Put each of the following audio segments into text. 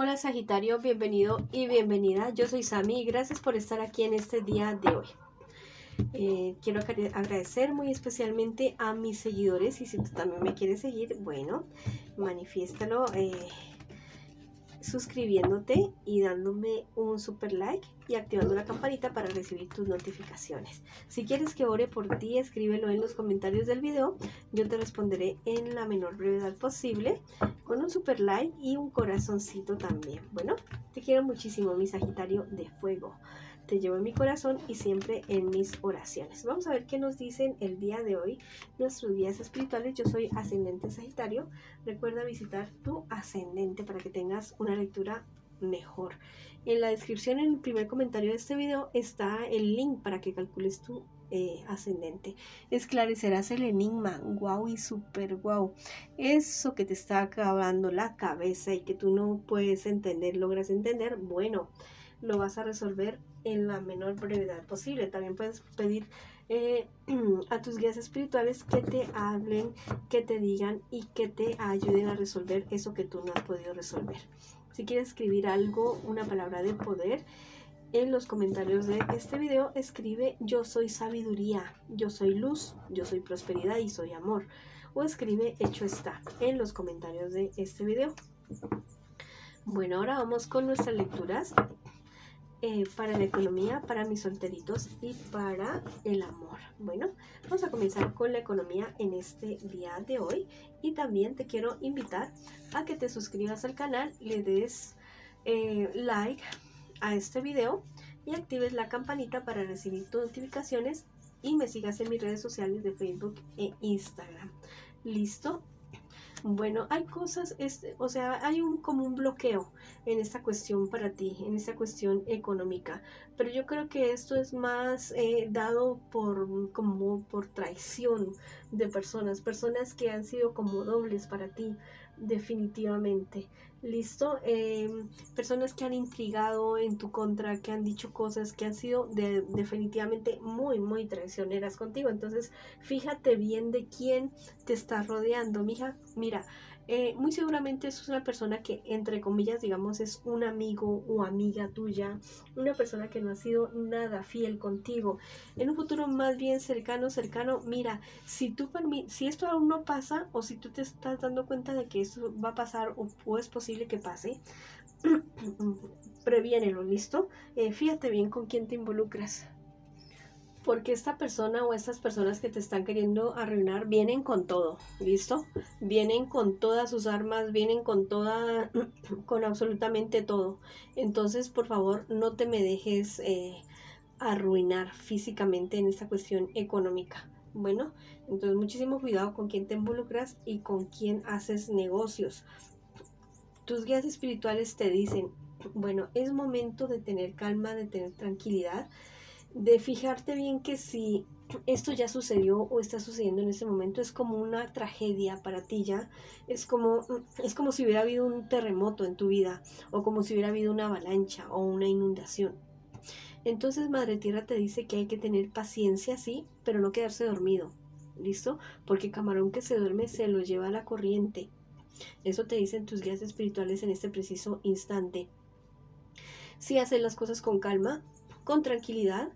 Hola Sagitario, bienvenido y bienvenida. Yo soy Sami y gracias por estar aquí en este día de hoy. Quiero agradecer muy especialmente a mis seguidores y si tú también me quieres seguir, bueno, manifiéstalo suscribiéndote y dándome un super like y activando la campanita para recibir tus notificaciones. Si quieres que ore por ti, escríbelo en los comentarios del video. Yo te responderé en la menor brevedad posible con un super like y un corazoncito también. Bueno, te quiero muchísimo, mi Sagitario de fuego. Te llevo en mi corazón y siempre en mis oraciones. Vamos a ver qué nos dicen el día de hoy nuestros guías espirituales. Yo soy ascendente Sagitario. Recuerda visitar tu ascendente para que tengas una lectura mejor. En la descripción, en el primer comentario de este video, está el link para que calcules tu ascendente. Esclarecerás el enigma. Wow y super wow. Eso que te está acabando la cabeza y que tú no puedes entender, logras entender, bueno, lo vas a resolver en la menor brevedad posible. También puedes pedir a tus guías espirituales que te hablen, que te digan y que te ayuden a resolver eso que tú no has podido resolver. Si quieres escribir algo, una palabra de poder, en los comentarios de este video escribe: yo soy sabiduría, yo soy luz, yo soy prosperidad y soy amor. O escribe hecho está en los comentarios de este video. Bueno, ahora vamos con nuestras lecturas. Para la economía, para mis solteritos y para el amor. Bueno, vamos a comenzar con la economía en este día de hoy y también te quiero invitar a que te suscribas al canal, le des like a este video y actives la campanita para recibir tus notificaciones y me sigas en mis redes sociales de Facebook e Instagram. ¿Listo? Bueno, hay cosas, hay como un bloqueo en esta cuestión para ti, en esta cuestión económica, pero yo creo que esto es más dado como por traición de personas que han sido como dobles para ti, definitivamente. ¿Listo? Personas que han intrigado en tu contra, que han dicho cosas que han sido definitivamente muy traicioneras contigo. Entonces, fíjate bien de quién te está rodeando, mija. Mira, muy seguramente es una persona que, entre comillas, digamos, es un amigo o amiga tuya, una persona que no ha sido nada fiel contigo. En un futuro más bien cercano, mira, si esto aún no pasa, o si tú te estás dando cuenta de que esto va a pasar o es posible que pase, previénelo, ¿listo? Fíjate bien con quién te involucras. Porque esta persona o estas personas que te están queriendo arruinar vienen con todo, ¿listo? Vienen con todas sus armas, vienen con con absolutamente todo. Entonces, por favor, no te me dejes arruinar físicamente en esta cuestión económica. Bueno, entonces muchísimo cuidado con quién te involucras y con quién haces negocios. Tus guías espirituales te dicen, bueno, es momento de tener calma, de tener tranquilidad, de fijarte bien que si esto ya sucedió o está sucediendo en este momento es como una tragedia para ti ya, es como si hubiera habido un terremoto en tu vida o como si hubiera habido una avalancha o una inundación. Entonces Madre Tierra te dice que hay que tener paciencia, sí, pero no quedarse dormido, ¿listo? Porque camarón que se duerme se lo lleva a la corriente. Eso te dicen tus guías espirituales en este preciso instante. Si haces las cosas con calma, con tranquilidad,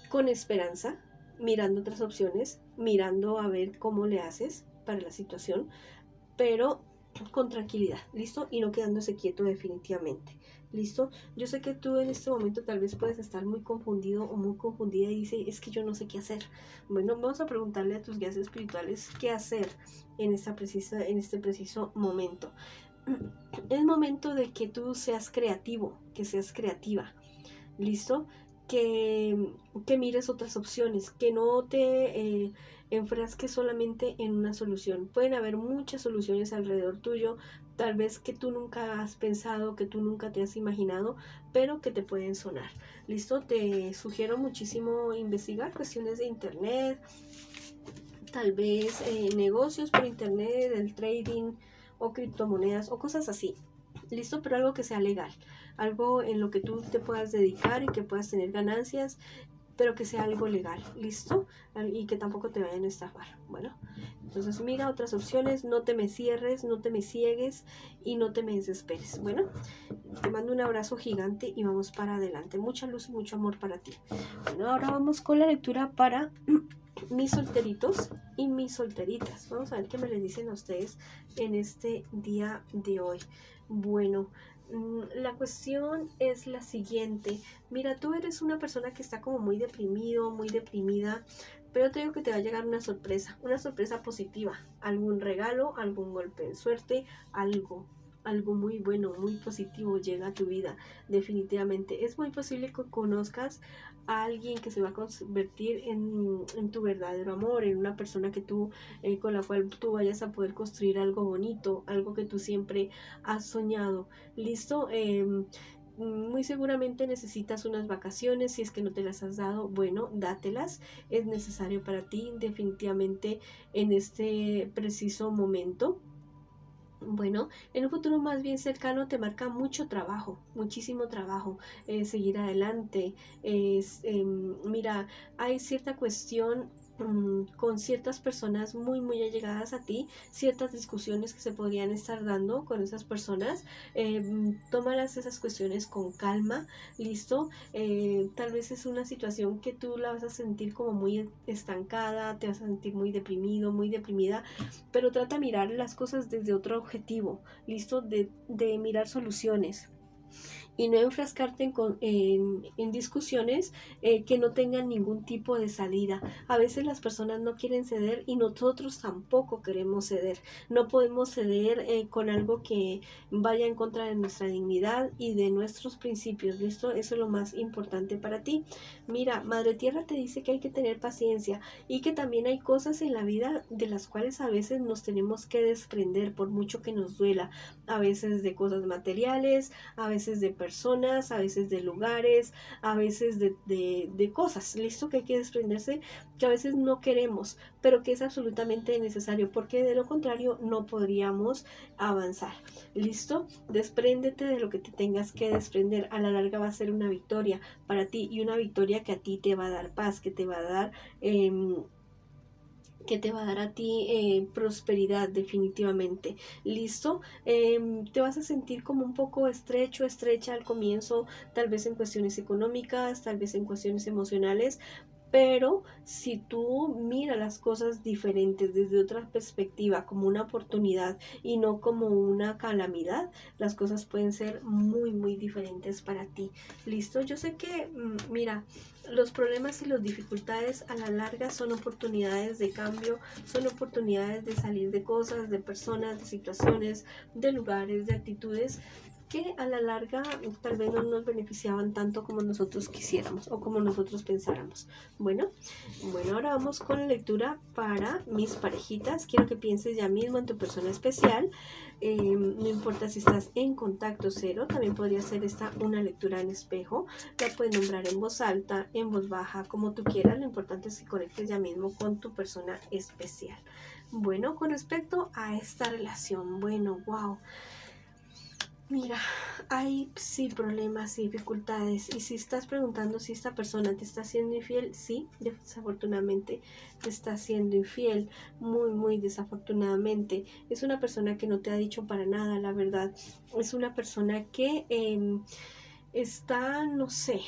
con esperanza, mirando otras opciones, mirando a ver cómo le haces para la situación, pero con tranquilidad, ¿listo? Y no quedándose quieto definitivamente, ¿listo? Yo sé que tú en este momento tal vez puedes estar muy confundido o muy confundida y dice, es que yo no sé qué hacer. Bueno, vamos a preguntarle a tus guías espirituales qué hacer en este preciso momento. Es momento de que tú seas creativo, que seas creativa, ¿listo? Que mires otras opciones, que no te enfrasques solamente en una solución. Pueden haber muchas soluciones alrededor tuyo, tal vez que tú nunca has pensado, que tú nunca te has imaginado, pero que te pueden sonar. ¿Listo? Te sugiero muchísimo investigar cuestiones de internet, tal vez negocios por internet, el trading o criptomonedas o cosas así. ¿Listo? Pero algo que sea legal, algo en lo que tú te puedas dedicar y que puedas tener ganancias pero que sea algo legal, ¿listo? Y que tampoco te vayan a estafar. Bueno, entonces mira otras opciones, no te me cierres, no te me ciegues y no te me desesperes. Bueno, te mando un abrazo gigante y vamos para adelante. Mucha luz y mucho amor para ti. Bueno, ahora vamos con la lectura para mis solteritos y mis solteritas. Vamos a ver qué me le dicen a ustedes en este día de hoy. Bueno, la cuestión es la siguiente. Mira, tú eres una persona que está como muy deprimido, muy deprimida, pero te digo que te va a llegar una sorpresa positiva, algún regalo, algún golpe de suerte, algo muy bueno, muy positivo llega a tu vida, definitivamente. Es muy posible que conozcas a alguien que se va a convertir en tu verdadero amor, en una persona que tú, con la cual tú vayas a poder construir algo bonito, algo que tú siempre has soñado. ¿Listo? Muy seguramente necesitas unas vacaciones, si es que no te las has dado, bueno, dátelas, es necesario para ti definitivamente en este preciso momento. Bueno, en un futuro más bien cercano te marca mucho trabajo, muchísimo trabajo, seguir adelante. Mira, hay cierta cuestión con ciertas personas muy allegadas a ti, ciertas discusiones que se podrían estar dando con esas personas. Tómalas esas cuestiones con calma, listo. Tal vez es una situación que tú la vas a sentir como muy estancada, te vas a sentir muy deprimido, muy deprimida, pero trata de mirar las cosas desde otro objetivo, listo, de mirar soluciones y no enfrascarte en discusiones que no tengan ningún tipo de salida. A veces las personas no quieren ceder y nosotros tampoco queremos ceder. No podemos ceder con algo que vaya en contra de nuestra dignidad y de nuestros principios, ¿listo? Eso es lo más importante para ti. Mira, Madre Tierra te dice que hay que tener paciencia y que también hay cosas en la vida de las cuales a veces nos tenemos que desprender por mucho que nos duela. A veces de cosas materiales, a veces de personas, a veces de lugares, a veces de cosas, listo, que hay que desprenderse, que a veces no queremos, pero que es absolutamente necesario, porque de lo contrario no podríamos avanzar, listo. Despréndete de lo que te tengas que desprender, a la larga va a ser una victoria para ti y una victoria que a ti te va a dar paz, que te va a dar a ti prosperidad definitivamente, listo. Te vas a sentir como un poco estrecha al comienzo, tal vez en cuestiones económicas, tal vez en cuestiones emocionales, pero si tú miras las cosas diferentes desde otra perspectiva, como una oportunidad y no como una calamidad, las cosas pueden ser muy diferentes para ti. ¿Listo? Yo sé que, mira, los problemas y las dificultades a la larga son oportunidades de cambio, son oportunidades de salir de cosas, de personas, de situaciones, de lugares, de actitudes que a la larga tal vez no nos beneficiaban tanto como nosotros quisiéramos o como nosotros pensáramos. Bueno, ahora vamos con la lectura para mis parejitas. Quiero que pienses ya mismo en tu persona especial. No importa si estás en contacto cero, también podría ser esta una lectura en espejo. La puedes nombrar en voz alta, en voz baja, como tú quieras. Lo importante es que conectes ya mismo con tu persona especial. Bueno, con respecto a esta relación, bueno, wow. Mira, hay sí problemas y dificultades, y si estás preguntando si esta persona te está siendo infiel, sí, desafortunadamente te está siendo infiel, muy desafortunadamente. Es una persona que no te ha dicho para nada la verdad, es una persona que está, no sé,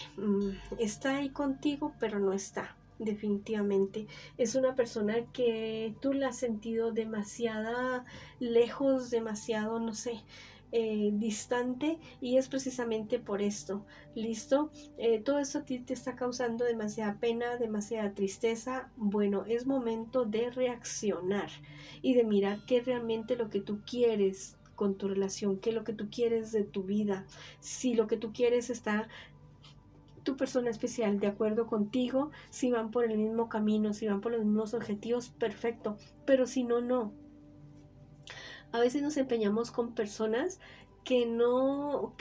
está ahí contigo, pero no está. Definitivamente es una persona que tú la has sentido demasiada lejos, demasiado, no sé, distante, y es precisamente por esto, listo. Todo esto a ti te está causando demasiada pena, demasiada tristeza. Bueno, es momento de reaccionar y de mirar qué es realmente lo que tú quieres con tu relación, qué es lo que tú quieres de tu vida. Si lo que tú quieres está tu persona especial de acuerdo contigo, si van por el mismo camino, si van por los mismos objetivos, perfecto, pero si no, no. A veces nos empeñamos con personas que nos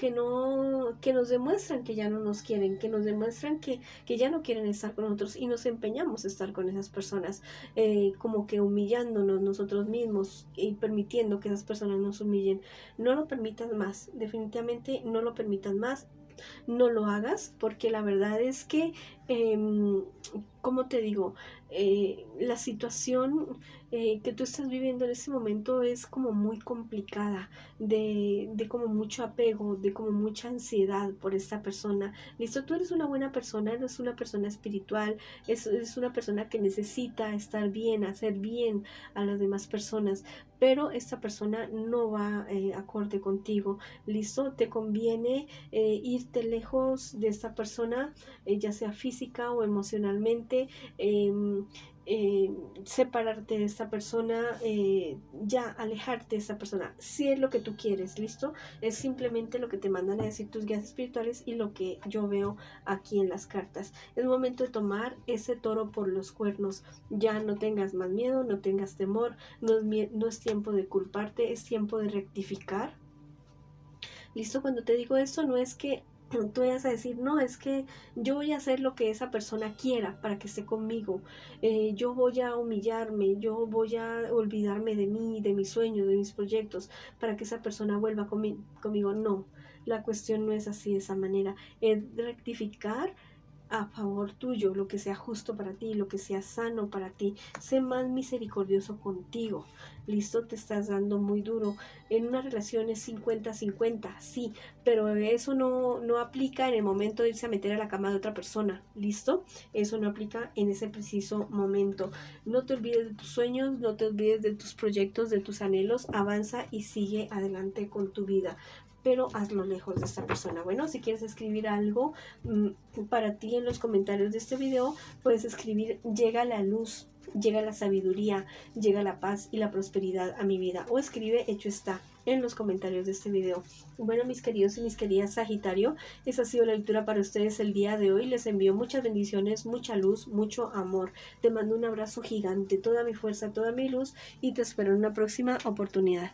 demuestran que ya no nos quieren, que nos demuestran que ya no quieren estar con nosotros y nos empeñamos a estar con esas personas, como que humillándonos nosotros mismos y permitiendo que esas personas nos humillen. No lo permitas más, definitivamente no lo permitas más. No lo hagas, porque la verdad es que, como te digo, la situación que tú estás viviendo en ese momento es como muy complicada, de como mucho apego, de como mucha ansiedad por esta persona. Listo, tú eres una buena persona, eres una persona espiritual, es una persona que necesita estar bien, hacer bien a las demás personas, pero esta persona no va acorde contigo. Listo, te conviene irte lejos de esta persona, ya sea física o emocionalmente, eh, separarte de esta persona, ya alejarte de esta persona, si es lo que tú quieres. Listo, es simplemente lo que te mandan a decir tus guías espirituales y lo que yo veo aquí en las cartas. Es momento de tomar ese toro por los cuernos. Ya no tengas más miedo, no tengas temor, no es tiempo de culparte, es tiempo de rectificar. Listo, cuando te digo esto, no es que tú vayas a decir, no, es que yo voy a hacer lo que esa persona quiera para que esté conmigo, yo voy a humillarme, yo voy a olvidarme de mí, de mis sueños, de mis proyectos, para que esa persona vuelva conmigo. No, la cuestión no es así, de esa manera, es rectificar a favor tuyo, lo que sea justo para ti, lo que sea sano para ti. Sé más misericordioso contigo. Listo, te estás dando muy duro. En una relación es 50-50, sí, pero eso no aplica en el momento de irse a meter a la cama de otra persona. Listo, eso no aplica en ese preciso momento. No te olvides de tus sueños, no te olvides de tus proyectos, de tus anhelos. Avanza y sigue adelante con tu vida, pero hazlo lejos de esta persona. Bueno, si quieres escribir algo para ti en los comentarios de este video, puedes escribir: llega la luz, llega la sabiduría, llega la paz y la prosperidad a mi vida, o escribe: hecho está, en los comentarios de este video. Bueno, mis queridos y mis queridas Sagitario, esa ha sido la lectura para ustedes el día de hoy. Les envío muchas bendiciones, mucha luz, mucho amor. Te mando un abrazo gigante, toda mi fuerza, toda mi luz, y te espero en una próxima oportunidad.